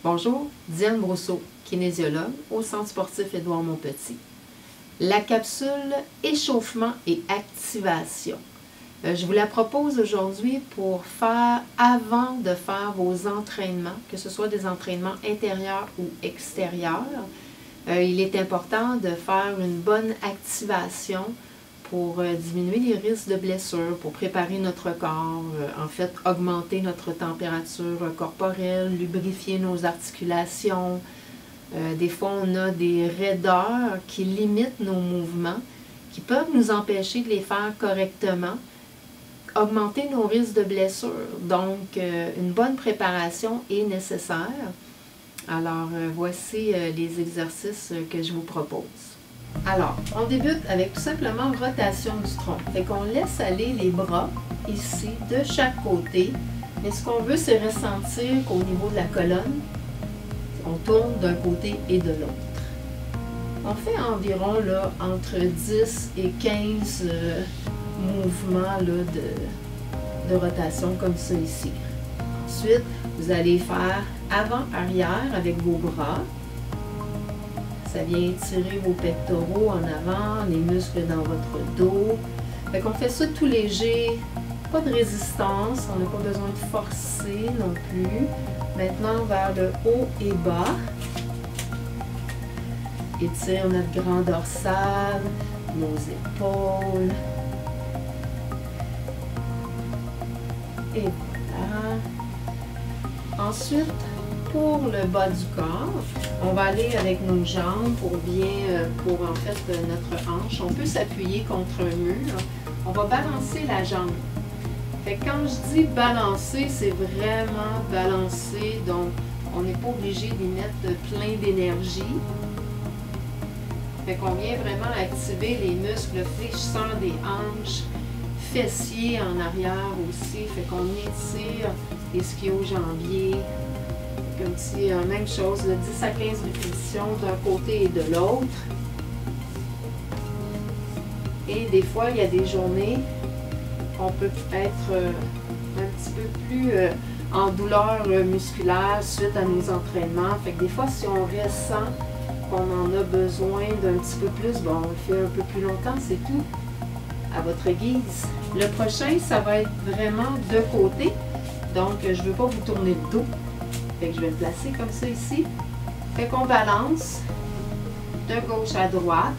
Bonjour, Diane Brousseau, kinésiologue au Centre sportif Édouard-Montpetit. La capsule échauffement et activation. Je vous la propose aujourd'hui pour faire, avant de faire vos entraînements, que ce soit des entraînements intérieurs ou extérieurs, il est important de faire une bonne activation pour diminuer les risques de blessures, pour préparer notre corps, en fait augmenter notre température corporelle, lubrifier nos articulations. Des fois on a des raideurs qui limitent nos mouvements, qui peuvent nous empêcher de les faire correctement, augmenter nos risques de blessures. Donc une bonne préparation est nécessaire. Alors voici les exercices que je vous propose. Alors, on débute avec tout simplement rotation du tronc. Fait qu'on laisse aller les bras ici de chaque côté. Mais ce qu'on veut, c'est ressentir qu'au niveau de la colonne, on tourne d'un côté et de l'autre. On fait environ là, entre 10 et 15 mouvements là, de rotation comme ça ici. Ensuite, vous allez faire avant-arrière avec vos bras. Ça vient étirer vos pectoraux en avant, les muscles dans votre dos. Fait qu'on fait ça tout léger, pas de résistance, on n'a pas besoin de forcer non plus. Maintenant vers le haut et bas. Étire notre grand dorsal, nos épaules. Et voilà. Ensuite, pour le bas du corps, on va aller avec nos jambes pour en fait notre hanche. On peut s'appuyer contre un mur. On va balancer la jambe. Fait que quand je dis balancer, c'est vraiment balancer. Donc, on n'est pas obligé d'y mettre plein d'énergie. Fait qu'on vient vraiment activer les muscles fléchisseurs des hanches, fessiers en arrière aussi. Fait qu'on étire les ischio-jambiers. Comme si, même chose, de 10 à 15 répétitions d'un côté et de l'autre. Et des fois, il y a des journées qu'on peut être un petit peu plus en douleur musculaire suite à nos entraînements. Fait que des fois, si on ressent qu'on en a besoin d'un petit peu plus, bon, on le fait un peu plus longtemps, c'est tout. À votre guise. Le prochain, ça va être vraiment de côté. Donc, je ne veux pas vous tourner le dos. Fait que je vais le placer comme ça ici. Fait qu'on balance de gauche à droite.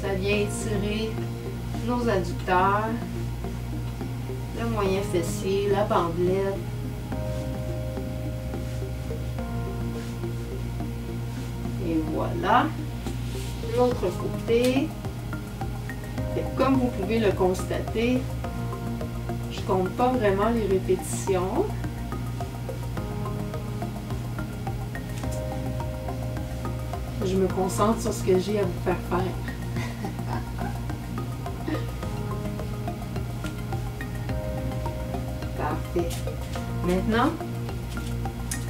Ça vient étirer nos adducteurs, le moyen fessier, la bandelette. Et voilà. L'autre côté. Fait que comme vous pouvez le constater, je compte pas vraiment les répétitions. Je me concentre sur ce que j'ai à vous faire faire. Parfait. Maintenant,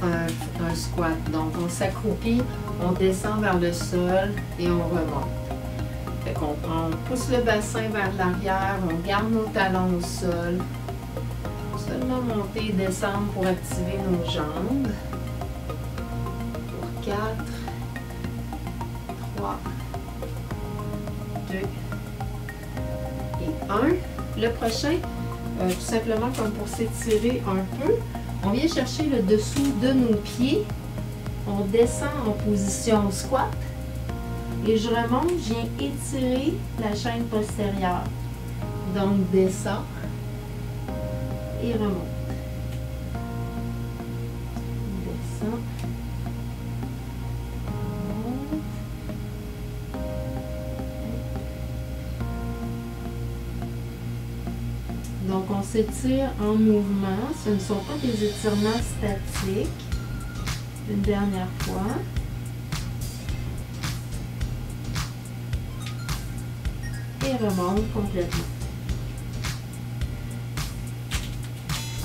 un squat. Donc, on s'accroupit, on descend vers le sol et on remonte. Fait qu'on pousse le bassin vers l'arrière, on garde nos talons au sol. Seulement monter et descendre pour activer nos jambes. Pour 4. 3, 2 et 1. Le prochain, tout simplement comme pour s'étirer un peu, on vient chercher le dessous de nos pieds. On descend en position squat. Et je remonte, je viens étirer la chaîne postérieure. Donc, descend et remonte. Descend. Donc, on s'étire en mouvement. Ce ne sont pas des étirements statiques. Une dernière fois. Et remonte complètement.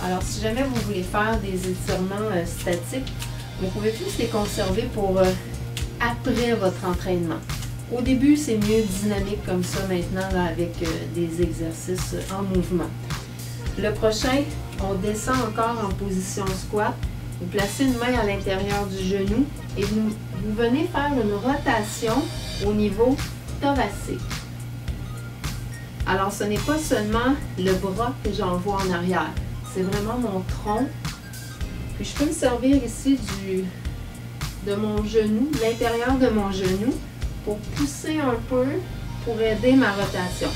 Alors, si jamais vous voulez faire des étirements statiques, vous pouvez plus les conserver pour après votre entraînement. Au début, c'est mieux dynamique comme ça maintenant là, avec des exercices en mouvement. Le prochain, on descend encore en position squat Vous placez une main à l'intérieur du genou et vous venez faire une rotation au niveau thoracique. Alors, ce n'est pas seulement le bras que j'envoie en arrière, c'est vraiment mon tronc. Puis, je peux me servir ici de mon genou, l'intérieur de mon genou, pour pousser un peu, pour aider ma rotation.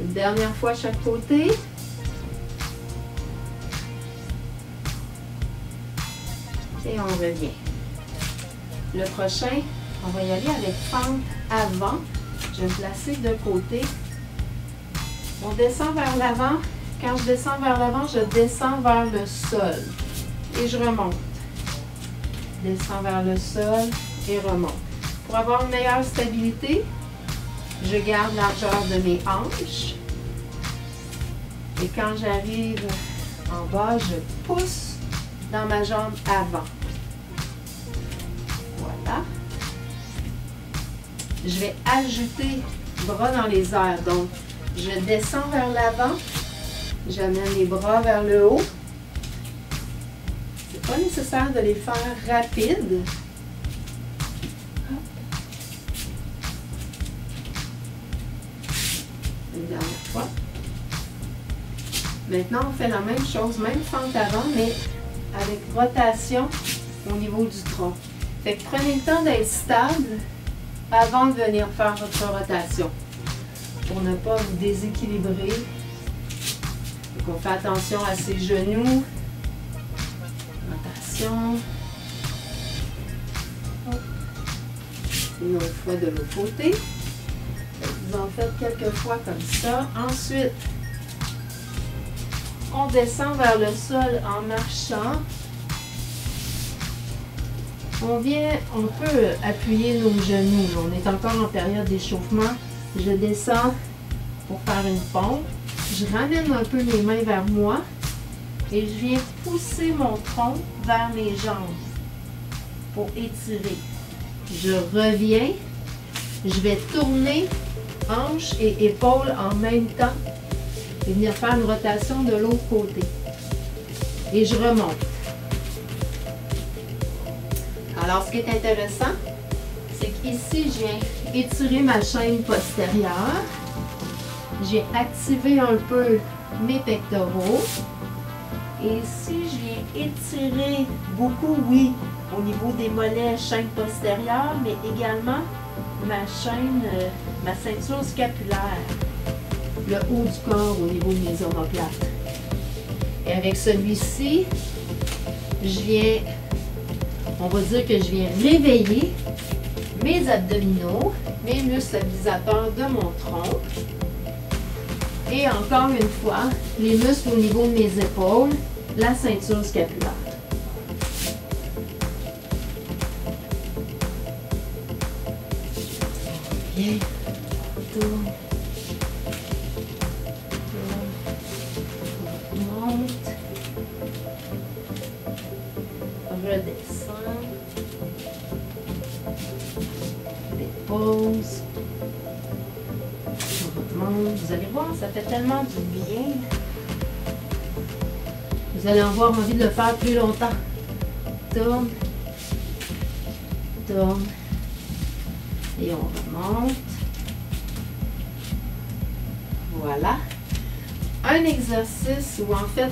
Une dernière fois chaque côté. Et on revient. Le prochain, on va y aller avec fente avant. Je vais me placer de côté. On descend vers l'avant. Quand je descends vers l'avant, je descends vers le sol. Et je remonte. Descends vers le sol et remonte. Pour avoir une meilleure stabilité, je garde la largeur de mes hanches. Et quand j'arrive en bas, je pousse dans ma jambe avant. Voilà. Je vais ajouter bras dans les airs. Donc, je descends vers l'avant. J'amène les bras vers le haut. C'est pas nécessaire de les faire rapides. Une dernière fois. Maintenant, on fait la même chose, même fente avant, mais avec rotation au niveau du tronc. Fait que prenez le temps d'être stable avant de venir faire votre rotation pour ne pas vous déséquilibrer. Donc, on fait attention à ses genoux. Rotation. Une autre fois de l'autre côté. Vous en faites quelques fois comme ça. Ensuite, on descend vers le sol en marchant. On peut appuyer nos genoux. On est encore en période d'échauffement. Je descends pour faire une pompe. Je ramène un peu mes mains vers moi et je viens pousser mon tronc vers mes jambes pour étirer. Je reviens. Je vais tourner hanches et épaules en même temps et venir faire une rotation de l'autre côté. Et je remonte. Alors, ce qui est intéressant, c'est qu'ici, je viens étirer ma chaîne postérieure. J'ai activé un peu mes pectoraux. Et ici, je viens étirer beaucoup, oui, au niveau des mollets, chaîne postérieure, mais également ma chaîne, ma ceinture scapulaire, le haut du corps au niveau de mes omoplates. Et avec celui-ci, je viens, on va dire que je viens réveiller mes abdominaux, mes muscles stabilisateurs de mon tronc. Et encore une fois, les muscles au niveau de mes épaules, la ceinture scapulaire. Bien. Tourne. Monte. Redescend. Dépose. Vous allez voir, ça fait tellement du bien. Vous allez avoir envie de le faire plus longtemps. Tourne. Tourne. Et on remonte. Voilà. Un exercice ou en fait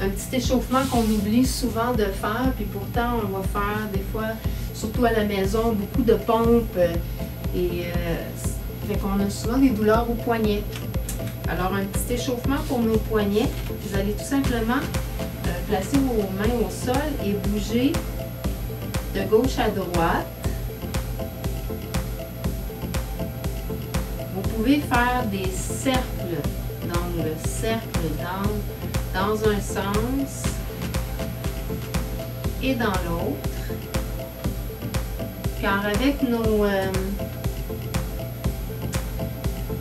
un petit échauffement qu'on oublie souvent de faire, puis pourtant on va faire des fois, surtout à la maison, beaucoup de pompes et fait qu'on a souvent des douleurs aux poignets. Alors, un petit échauffement pour nos poignets. Vous allez tout simplement placer vos mains au sol et bouger de gauche à droite. Vous pouvez faire des cercles. Donc, le cercle dans un sens et dans l'autre. Car avec nos...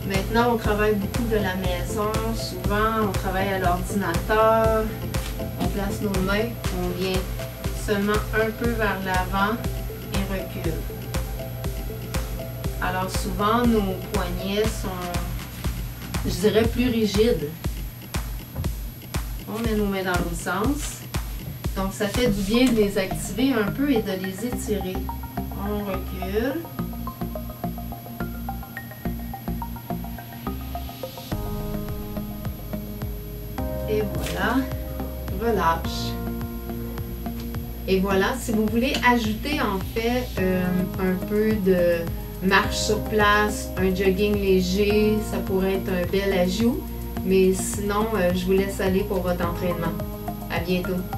Maintenant, on travaille beaucoup de la maison. Souvent, on travaille à l'ordinateur. On place nos mains. On vient seulement un peu vers l'avant et recule. Alors, souvent, nos poignets sont je dirais, plus rigides. On met nos mains dans l'autre sens. Donc, ça fait du bien de les activer un peu et de les étirer. On recule. Et voilà, relâche. Et voilà, si vous voulez ajouter en fait un peu de marche sur place, un jogging léger, ça pourrait être un bel ajout. Mais sinon, je vous laisse aller pour votre entraînement. À bientôt!